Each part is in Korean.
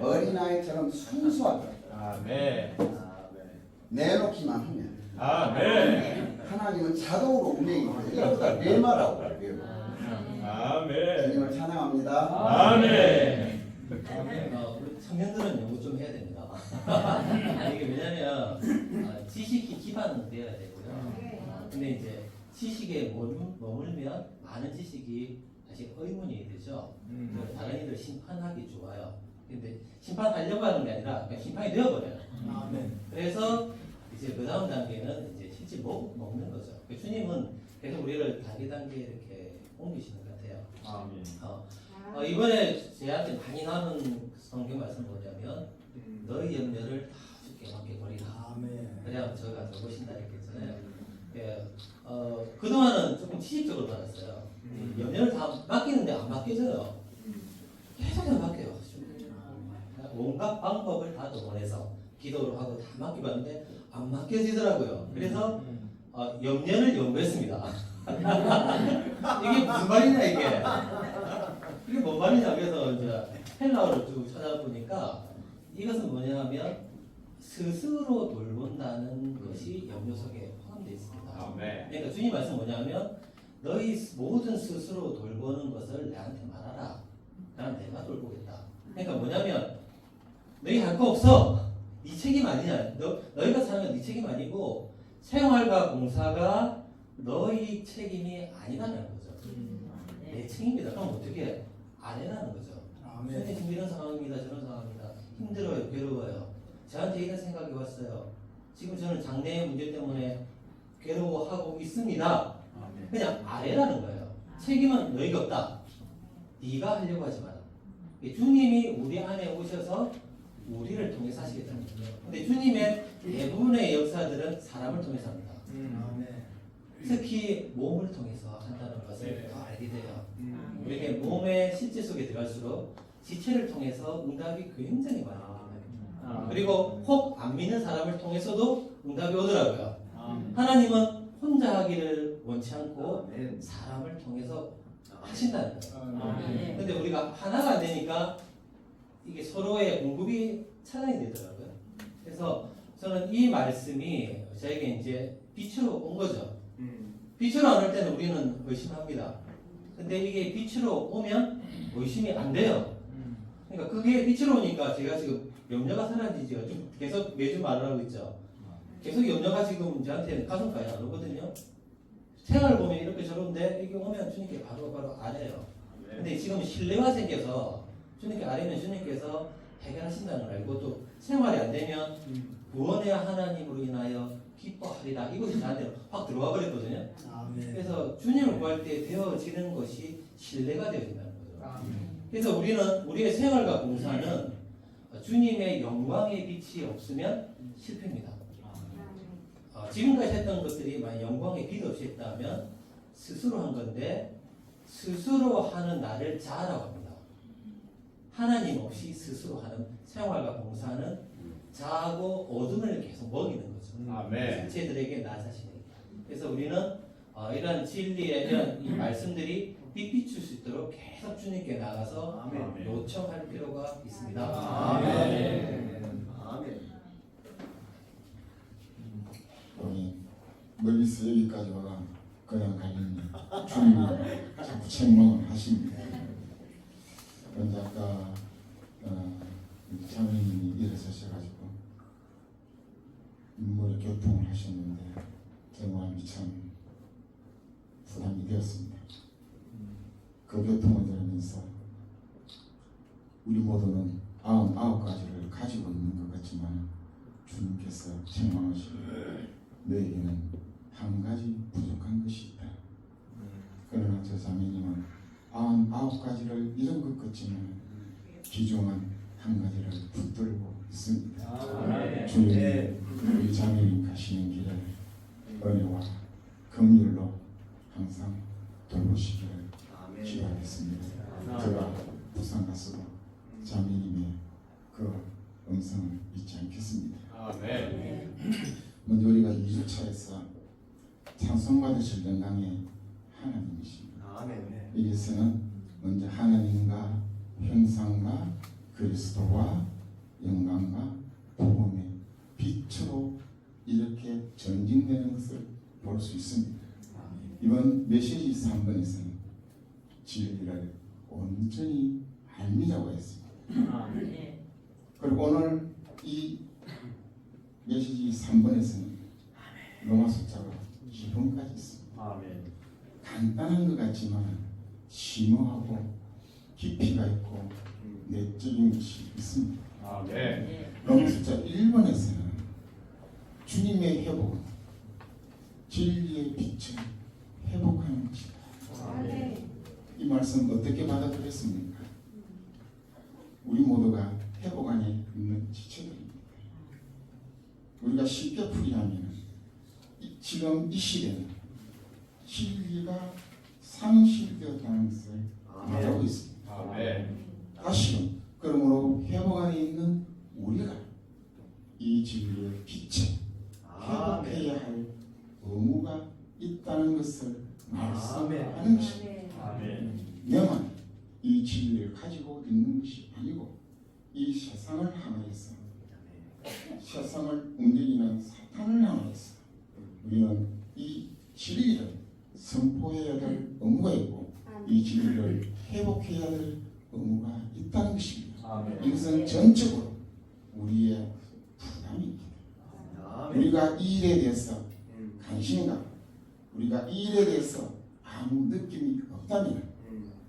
어린아이처럼 순수하다. 아멘. 내놓기만 하면 아멘. 하나님은 자동으로 운행이 돼요. 이것보다 레마라고 그래요. 아멘. 주님을 찬양합니다. 아멘. 우리 청년들은 연구 좀 해야 됩니다. 이게 왜냐면 지식이 기반은 되어야 되고요. 근데 이제 지식에 머물면 많은 지식이 사실 의문이 되죠. 다른 이들 심판하기 좋아요. 근데 심판하려고 하는 게 아니라 그냥 심판이 되어버려요. 그래서 이제 그 다음 단계는 이제 실제 먹는 거죠. 주님은 계속 우리를 단계 이렇게 옮기시는 것 같아요. 아멘. 이번에 제한테 많이 남은 성경 말씀 뭐냐면 너희 염려를 다 주께 맡겨버리라. 그냥 저가 적으신다 이렇게 했잖아요. 예, 그동안은 조금 지식적으로 받았어요. 염려를 다 맡기는데 안 맡겨져요. 계속 안 맡겨요. 온갖 방법을 다 동원해서 기도를 하고 다 맡겨봤는데 안 맡겨지더라고요. 그래서 염려를 연구했습니다. 이게 무슨 말이냐 이게 뭔 말이냐. 그래서 이제 헬라어를 쭉 찾아보니까 이것은 뭐냐면 스스로 돌본다는 것이 염려 속에 포함되어 있습니다. 아멘. 그러니까 주님 말씀 뭐냐면 너희 모든 스스로 돌보는 것을 내한테 말하라. 나는 내가 돌보겠다. 그러니까 뭐냐면 너희 할 거 없어. 네 책임 아니냐. 너희가 사는 건 네 책임 아니고 생활과 봉사가 너희 책임이 아니라는 거죠. 내 책임이다. 그럼 어떻게 안 해라는 거죠. 선생님 지금 이런 상황입니다. 저런 상황입니다. 힘들어요. 괴로워요. 저한테 이런 생각이 왔어요. 지금 저는 장래의 문제 때문에 괴로워하고 있습니다. 그냥 아래라는 거예요. 책임은 너희가 없다. 네가 하려고 하지 마라. 주님이 우리 안에 오셔서 우리를 통해서 하시겠다는 거예요. 근데 주님의 대부분의 역사들은 사람을 통해서 합니다. 특히 몸을 통해서 한다는 것을 더 알게 돼요. 우리에게 몸의 실제 속에 들어갈수록 지체를 통해서 응답이 굉장히 많이 옵니다. 그리고 혹 안 믿는 사람을 통해서도 응답이 오더라고요. 하나님은 혼자 하기를 원치 않고 사람을 통해서 하신다는 거예요. 근데 우리가 하나가 안 되니까 이게 서로의 공급이 차단이 되더라고요. 그래서 저는 이 말씀이 저에게 이제 빛으로 온 거죠. 빛으로 안 올 때는 우리는 의심합니다. 근데 이게 빛으로 오면 의심이 안 돼요. 그러니까 그게 빛으로 오니까 제가 지금 염려가 사라지죠. 좀 계속 매주 말을 하고 있죠. 계속 염려가 지금 저한테는 가슴까지 안 오거든요. 생활을 보면 이렇게 저런데 이게 오면 주님께 바로 아래요. 근데 지금 신뢰가 생겨서 주님께 아래면 주님께서 해결하신다는 걸 알고 또 생활이 안 되면 구원의 하나님으로 인하여 기뻐하리라. 이것이 저한테 확 들어와 버렸거든요. 그래서 주님을 구할 때 되어지는 것이 신뢰가 되어진다는 거죠. 그래서 우리는 우리의 생활과 봉사는 주님의 영광의 빛이 없으면 실패입니다. 지금까지 했던 것들이 만약 영광의 빛 없이 했다면 스스로 한 건데 스스로 하는 나를 자아라고 합니다. 하나님 없이 스스로 하는 생활과 봉사는 자아고 어둠을 계속 먹이는 거죠. 아멘. 실체들에게 나 자신에게. 그래서 우리는 이런 진리의 이런 이 말씀들이 빛 비출 수 있도록 계속 주님께 나가서 아멘. 요청할 필요가 있습니다. 아멘. 우리 멀리서 여기까지 와가 그냥 가려니 주님이 자꾸 책망을 하십니다. 그런데 아까 장로님이 일어서셔가지고 눈물의 교통을 하셨는데 제 마음이 참 부담이 되었습니다. 그 교통을 들으면서 우리 모두는 99가지를 가지고 있는 것 같지만 주님께서 책망하시고 너에게는 한 가지 부족한 것이 있다. 그러나 저 자매님은 99가지를 잃은 것 같지만 귀중한 한 가지를 붙들고 있습니다. 주님 우리 자매님 가시는 길에 은혜와 긍휼로 항상 돌보시기를 기도하겠습니다. 제가 부산 가서도 자매님의 그 음성을 잊지 않겠습니다. 아멘. 먼저 우리가 2주차에서 찬송 받으실 영광의 하나님이십니다. 여기서는 먼저 하나님과 형상과 그리스도와 영광과 복음의 빛으로 이렇게 전진되는 것을 볼 수 있습니다. 이번 메시지 3번에서는 진리를 온전히 알미라고 했습니다. 그리고 오늘 이 메시지 3번에서는 로마 숫자가 2번까지 있습니다. 간단한 것 같지만 심오하고 깊이가 있고 내적인 것이 있습니다. 로마 숫자 1번에서는 주님의 회복은 진리의 빛을 회복하는 것이다. 이 말씀 어떻게 받아들였습니까? 우리 모두가 회복 안에 있는 지체들입니다. 우리가 쉽게 풀이하면 지금 이 시대는 진리가 상실되었다는 것을 말하고 있습니다. 다시금 그러므로 회복 안에 있는 우리가 이 진리의 빛에 회복해야 할 의무가 있다는 것을 말씀하는 것입니다. 명은 이 진리를 가지고 있는 것이 아니고 이 세상을 향하여서 세상을 움직이는 사탄을 향하여서 우리는 이 진리를 선포해야 될 의무가 있고 이 진리를 회복해야 될 의무가 있다는 것입니다. 이것은 전적으로 우리의 부담입니다. 우리가 이 일에 대해서 관심과 우리가 이 일에 대해서 아무 느낌이 없다면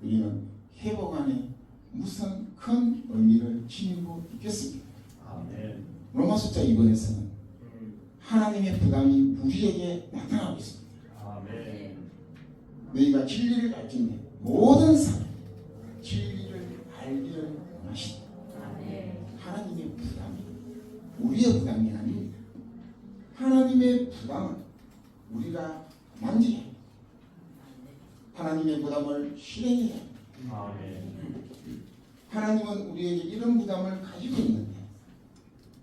우리는 회복 안에 무슨 큰 의미를 지니고 있겠습니까? 로마 숫자 2번에서는 하나님의 부담이 우리에게 나타나고 있습니다. 너희가 진리를 알지니 모든 사람이 진리를 알기를 원하시다. 하나님의 부담이 우리의 부담이 아닙니다. 하나님의 부담은 우리가 만지게 하나님의 부담을 실행해야 합니다. 하나님은 우리에게 이런 부담을 가지고 있는데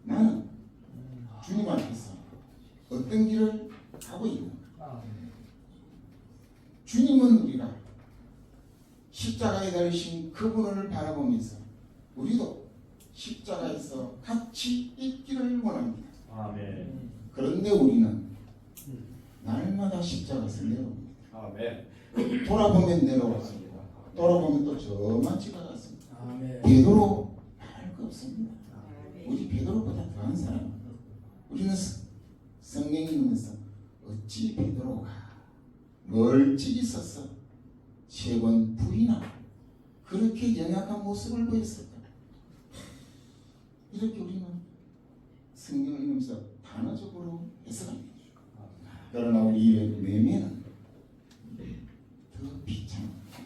나는 주님 앞에서 어떤 길을 가고 있는가? 주님은 우리가 십자가에 달리신 그분을 바라보면서 우리도 십자가에서 같이 있기를 원합니다. 그런데 우리는 날마다 십자가에서 내려옵니다. 돌아보면 내려왔습니다. 돌아보면 또 저만 찍어갔습니다. 베드로 말할 거 없습니다. 우리 베드로보다 더한 사람. 우리는 성경에 있으면서 어찌 베드로가 멀찍이 있어서 세 번 부인하고 그렇게 연약한 모습을 보였을까? 이렇게 우리는 성경을 읽으면서 단어적으로 해석합니다. 그러나 우리의 매매는 더 비참합니다.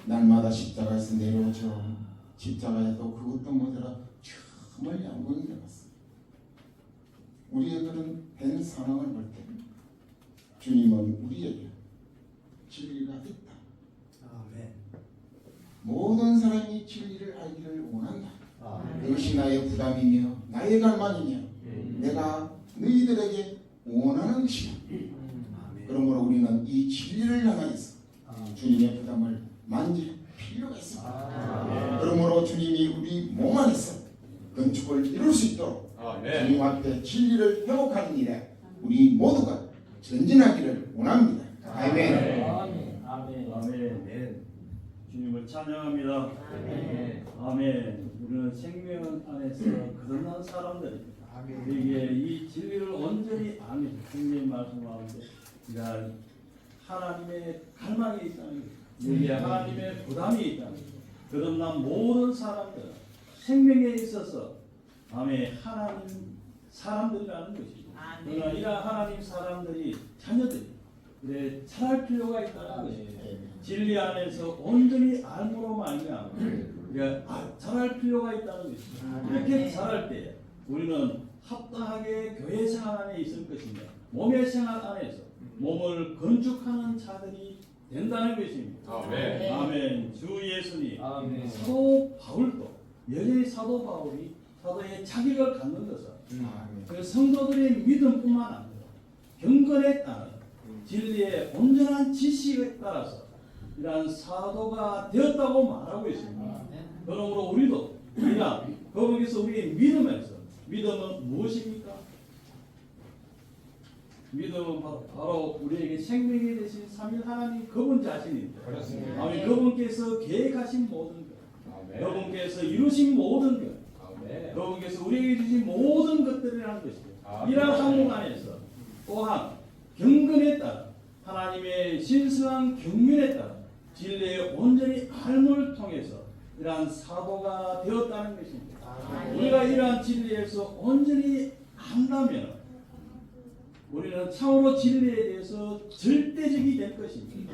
날마다 십자가에서 내려오죠. 십자가에 또 그것도 뭐더라 저 멀리 안 보이는 데 갔습니다. 우리의 그런 된 상황을 볼 때 주님은 우리에게 진리가 있다. 모든 사람이 진리를 알기를 원한다. 그것이 나의 부담이며 나의 갈망이며 내가 너희들에게 원하는 것이다. 그러므로 우리는 이 진리를 향하여서 주님의 부담을 만질 필요가 있습니다. 그러므로 주님이 우리 몸 안에서 건축을 이룰 수 있도록 주님 앞에 진리를 회복하는 일에 우리 모두가 전진하기를 원합니다. 아멘. 아멘. 주님을 찬양합니다. 아멘. 우리는 생명 안에서 거듭난 사람들입니다. 이게 이 진리를 온전히 아멘. 주님 말씀하는데 하나님의 갈망이 있다는 거예요. 여기에 하나님의 부담이 있다는 거예요. 거듭난 모든 사람들 생명에 있어서 아멘 하나님 사람들이라는 것이죠. 그러나 이런 하나님 사람들이 자녀들이 그래 잘할 필요가 있다는 것이에요. 진리 안에서 온전히 알므로 말미암아 우리가 잘할 필요가 있다는 것이죠. 이렇게 잘할 때 우리는 합당하게 교회 생활 안에 있을 것이며 몸의 생활 안에서 몸을 건축하는 자들이 된다는 것입니다. 아멘. 주 예수님 사도 바울도 여전히 사도 바울이 사도의 자격을 갖는 것은 그 성도들의 믿음뿐만 아니라 경건에 따른 진리의 온전한 지식에 따라서 이러한 사도가 되었다고 말하고 있습니다. 그러므로 우리도 우리가 그분께서 우리의 믿음에서 믿음은 무엇입니까? 믿음은 바로 우리에게 생명이 되신 삼위 하나님 그분 자신인데 그렇습니다. 아멘. 그분께서 계획하신 모든 것 아멘. 그분께서 이루신 모든 것 아멘. 그분께서 우리에게 주신 모든 것들이라는 것이죠. 아멘. 이러한 항목 안에서 또한 경건에 따라 하나님의 신성한 경륜에 따라 진리의 온전히 알을 통해서 이러한 사도가 되었다는 것입니다. 우리가 이러한 진리에서 온전히 안다면 우리는 참으로 진리에 대해서 절대적이 될 것입니다.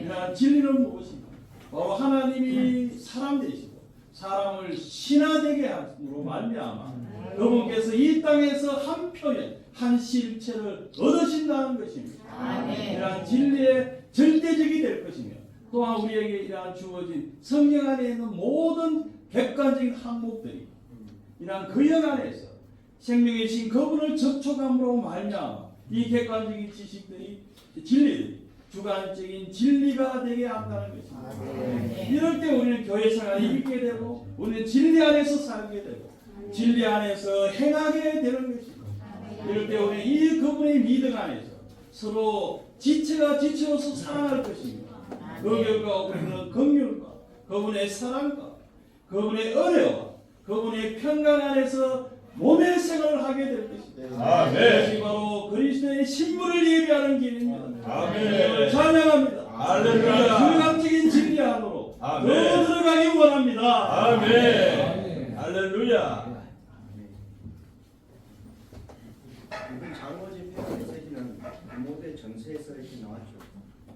이러한 진리는 무엇인가? 바로 하나님이 사람 되시고 사람을 신화되게 함으로 말미암아 그분께서 이 땅에서 한 표현 한 실체를 얻으신다는 것입니다. 이러한 진리의 절대적이 될 것이며 또한 우리에게 이러한 주어진 성경 안에 있는 모든 객관적인 항목들이 이러한 그 영 안에서 생명이신 그분을 접촉함으로 말미암아 이 객관적인 지식들이 진리들이 주관적인 진리가 되게 한다는 것입니다. 이럴 때 우리는 교회 생활이 있게 되고 우리는 진리 안에서 살게 되고 진리 안에서 행하게 되는 것입니다. 이럴 때 우리는 이 그분의 믿음 안에서 서로 지체가 지체로서 살아갈 것입니다. 그 결과 우리는 긍휼과 그분의 사랑과 그분의 은혜와 그분의 평강 안에서 몸의 생활을 하게 될 것입니다. 아멘. 그것이 바로 그리스도의 신부를 예비하는 길입니다. 아멘. 찬양합니다. 할렐루야. 중앙적인 진리 안으로 더 아멘. 들어가기 원합니다. 아멘. 할렐루야. 이번 장로 집회 메시지는 디모데 전서에서 이렇게 나왔죠.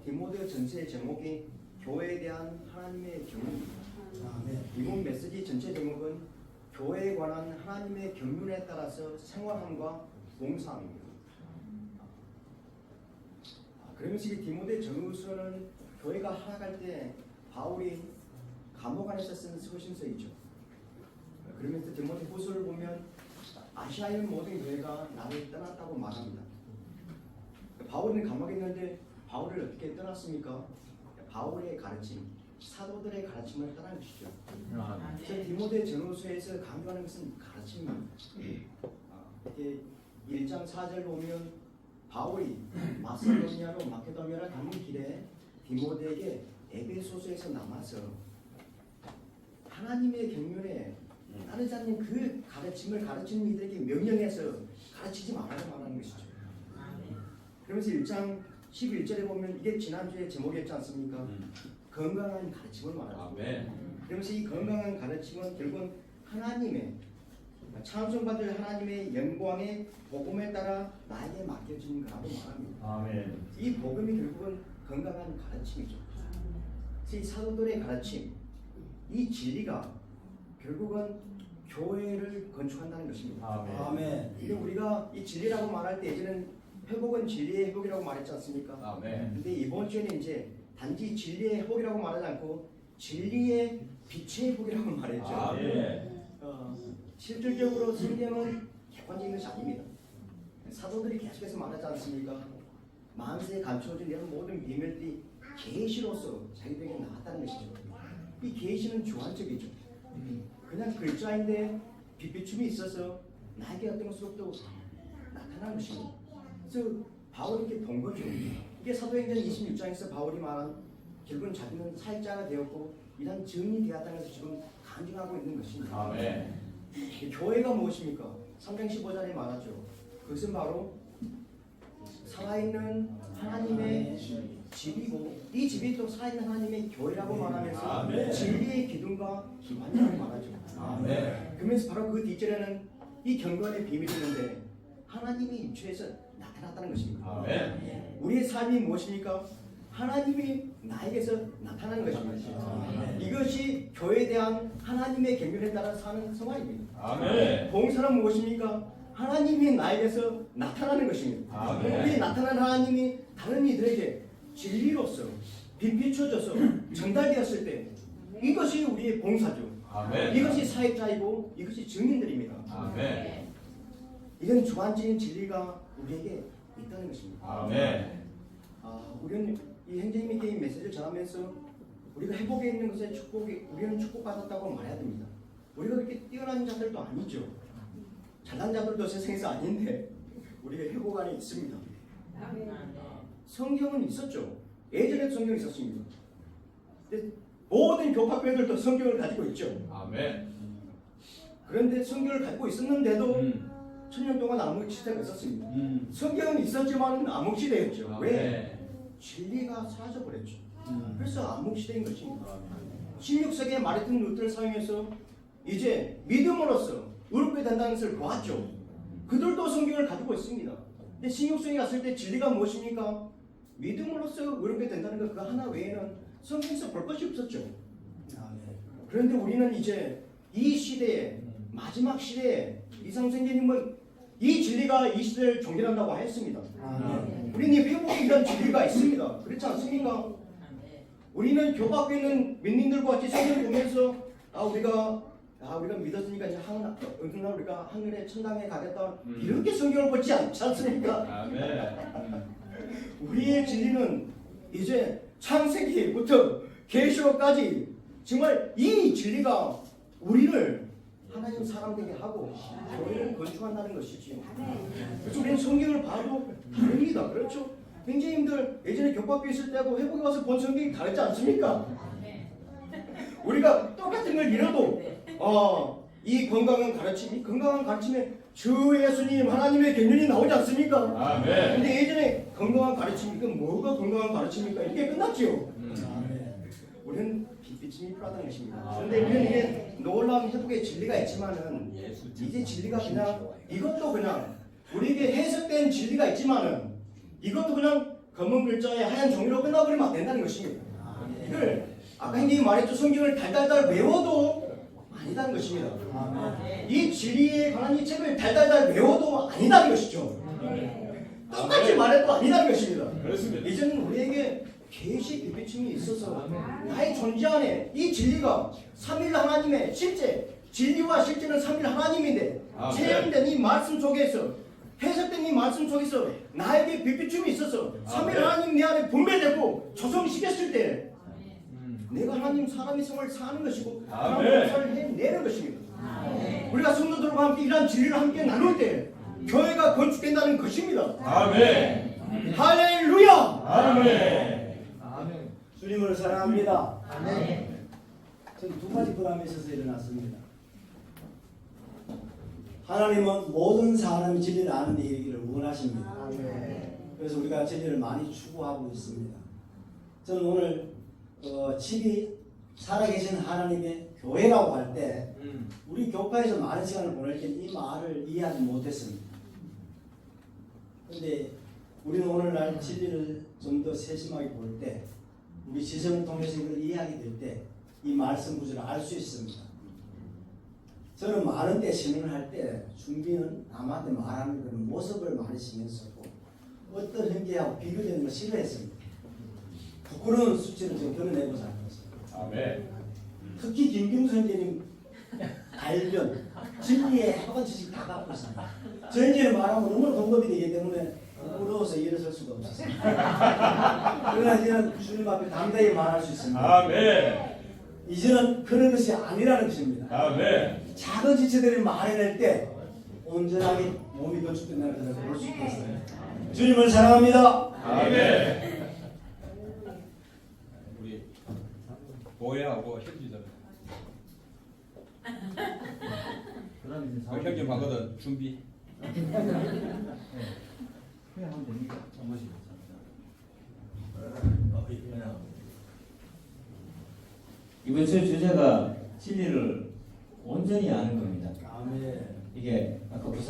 디모데 전서의 제목이 교회에 대한 하나님의 경륜입니다. 이번 메시지 전체 제목은 교회에 관한 하나님의 경륜에 따라서 생활함과 봉사함입니다. 그러면서 이 디모데 전후서는 교회가 하락할 때 바울이 감옥 안에서 쓴 서신서이죠. 그러면서 디모데 후서를 보면 아시아의 모든 교회가 나를 떠났다고 말합니다. 바울은 감옥에 있는데 바울을 어떻게 떠났습니까? 바울의 가르침, 사도들의 가르침을 떠난 것이죠. 그래서 디모데 전후서에서 강조하는 것은 가르침입니다. 이렇게 1장 4절 보면 바울이 마세도니아로 마케도니아를 가는 길에 디모데에게 에베소서에서 남아서 하나님의 경륜에 따르지 않는 그 가르침을 가르치는 이들에게 명령해서 가르치지 말라고 말하는 것이죠. 그러면서 1장 11절에 보면 이게 지난주에 제목이었지 않습니까? 건강한 가르침을 말하죠. 아멘. 그러면서 이 건강한 가르침은 결국은 하나님의 찬송받을 하나님의 영광의 복음에 따라 나에게 맡겨진 거라고 말합니다. 아멘. 이 복음이 결국은 건강한 가르침이죠. 그래서 이 사도들의 가르침, 이 진리가 결국은 교회를 건축한다는 것입니다. 아멘. 근데 우리가 이 진리라고 말할 때 예전엔 회복은 진리의 회복이라고 말했지 않습니까? 아멘. 근데 이번 주에는 이제 단지 진리의 회복이라고 말하지 않고 진리의 빛의 회복이라고 말했죠. 아멘. 실질적으로 성경은 객관적인 것이 아닙니다. 사도들이 계속해서 말하지 않습니까? 만세에 감춰진 이런 모든 비밀들이 계시로서 자기들에게 나왔다는 것이죠. 이 계시는 주관적이죠. 그냥 글자인데 빛비춤이 있어서 나에게 어떤 것으로부터 나타난 것입니다. 그래서 바울이 이렇게 본 거죠. 이게 사도행전 26장에서 바울이 말한 결국은 자기는 사역자가 되었고 이런 증인이 되었다는 것을 지금 강조하고 있는 것입니다. 아멘. 교회가 무엇입니까? 3장 15절에 말하죠. 그것은 바로 살아있는 하나님의 집이고 이 집이 또 살아있는 하나님의 교회라고 말하면서 아멘. 진리의 기둥과 기반이라고 말하죠. 아멘. 그러면서 바로 그 뒷절에는 이 경건의 비밀이 있는데 하나님이 입주해서 나타났다는 것입니다. 아멘. 우리의 삶이 무엇입니까? 하나님이 나에게서 나타나는 것입니다. 이것이 교회에 대한 하나님의 경륜에 따라 사는 생활입니다. 아멘. 봉사는 무엇입니까? 하나님이 나에게서 나타나는 것입니다. 아멘. 우리 나타난 하나님이 다른 이들에게 진리로서 빛비춰져서 전달되었을 때 이것이 우리의 봉사죠. 아멘. 이것이 사역자이고 이것이 증인들입니다. 아멘. 이런 주관적인 진리가 우리에게 있다는 것입니다. 아멘. 우리는 이 행제님께 이 메시지를 전하면서 우리가 회복에 있는 것에 우리는 축복받았다고 말해야 됩니다. 우리가 그렇게 뛰어난 자들도 아니죠. 잘난 자들도 세상에서 아닌데 우리가 회복 안에 있습니다. 성경은 있었죠. 예전에도 성경이 있었습니다. 근데 모든 교파교회들도 성경을 가지고 있죠. 아멘. 그런데 성경을 가지고 있었는데도 천년 동안 암흑시대가 있었습니다. 성경은 있었지만 암흑시대였죠. 왜? 진리가 사라져버렸죠. 그래서 암흑시대인 것입니다. 16세기에 마르틴 루터를 사용해서 이제 믿음으로써 의롭게 된다는 것을 보았죠. 그들도 성경을 가지고 있습니다. 근데 신육성에 갔을 때 진리가 무엇입니까? 믿음으로써 의롭게 된다는 것 그 하나 외에는 성경에서 볼 것이 없었죠. 그런데 우리는 이제 이 시대에 마지막 시대에 이상생제님은 이 진리가 이 시대를 종결한다고 하였습니다. 우리는 이 회복에 이런 진리가 있습니다. 그렇지 않습니까? 우리는 교박에 있는 민민들과 같이 성경을 보면서 우리가 믿었으니까 이제 어느 날 우리가 하늘에 천당에 가겠다 이렇게 성경을 보지 않지 않습니까? 아멘. 우리의 진리는 이제 창세기부터 계시록까지 정말 이 진리가 우리를 하나님 사람 되게 하고 교회를 건축한다는 것이지요. 그래서 우리는 성경을 봐도 다릅니다. 그렇죠? 형제님들 예전에 교박교회 있을 때하고 회복에 와서 본 성경이 다르지 않습니까? 우리가 똑같은 걸 잃어도 이 건강한 가르침에 주 예수님 하나님의 개념이 나오지 않습니까? 아멘. 근데 예전에 건강한 가르침 이건 뭐가 건강한 가르침입니까? 이게 끝났지요. 우리는 빛비침이 필요하다는 것입니다. 그런데 우리는 이게 놀라운 회복의 진리가 있지만은 이제 진리가 그냥 이것도 그냥 우리에게 해석된 진리가 있지만은 이것도 그냥 검은 글자에 하얀 종이로 끝나버리면 안 된다는 것입니다. 이걸 아까 형님이 말했죠. 성경을 달달달 외워도 아니다는 것입니다. 이 진리에 관한 이 책을 달달달 외워도 아니다는 것이죠. 똑같이 말해도 아니다는 것입니다. 그렇습니다. 이제는 우리에게 계시 빛비침이 있어서 나의 존재 안에 이 진리가 삼일 하나님의 실제 진리와 실제는 삼일 하나님인데 체험된 이 말씀 속에서 해석된 이 말씀 속에서 나에게 빛비침이 있어서 삼일 하나님 내 안에 분배되고 조성시켰을 때 내가 하나님 사람의 생활을 사는 것이고 하나님의 역사를 해내는 것입니다. 우리가 성도들과 함께 이러한 진리를 함께 나눌 때 교회가 건축된다는 것입니다. 아멘. 할렐루야. 아멘. 주님을 사랑합니다. 저는 두 가지 부담이 있어서 일어났습니다. 하나님은 모든 사람이 진리를 아는 데 이르기를 원하십니다. 그래서 우리가 진리를 많이 추구하고 있습니다. 저는 오늘 집이 살아계신 하나님의 교회라고 할 때 우리 교파에서 많은 시간을 보낼 때 이 말을 이해하지 못했습니다. 그런데 우리는 오늘날 진리를 좀 더 세심하게 볼 때 우리 지성을 통해서 이걸 이해하게 될 때 이 말씀 구조를 알 수 있습니다. 저는 많은 때 신문을 할 때 준비는 남한테 말하는 그런 모습을 많이 신경 썼고 어떤 형제하고 비교되는 걸 싫어했습니다. 부끄러운 수치를 좀 드러내고 사는 것입니다. 아멘. 특히 김경수 형제님 알면 진리에 학원 지식 다 갖고 있습니다. 저 형제는 말하면 너무 공급이 되기 때문에 부끄러워서 일어설 수가 없었습니다. 그러나 이제는 주님 앞에 담대히 말할 수 있습니다. 아멘. 이제는 그런 것이 아니라는 것입니다. 아멘. 작은 지체들이 말해낼 때 온전하게 몸이 건축된다는 것을 볼 수 있겠어요. 주님을 사랑합니다. 아멘. 우리 보혜하고 현지들. 현지 방거든 준비. 이번 주 주제가 진리를 온전히 아는 겁니다. 아멘. 이게 아까 부산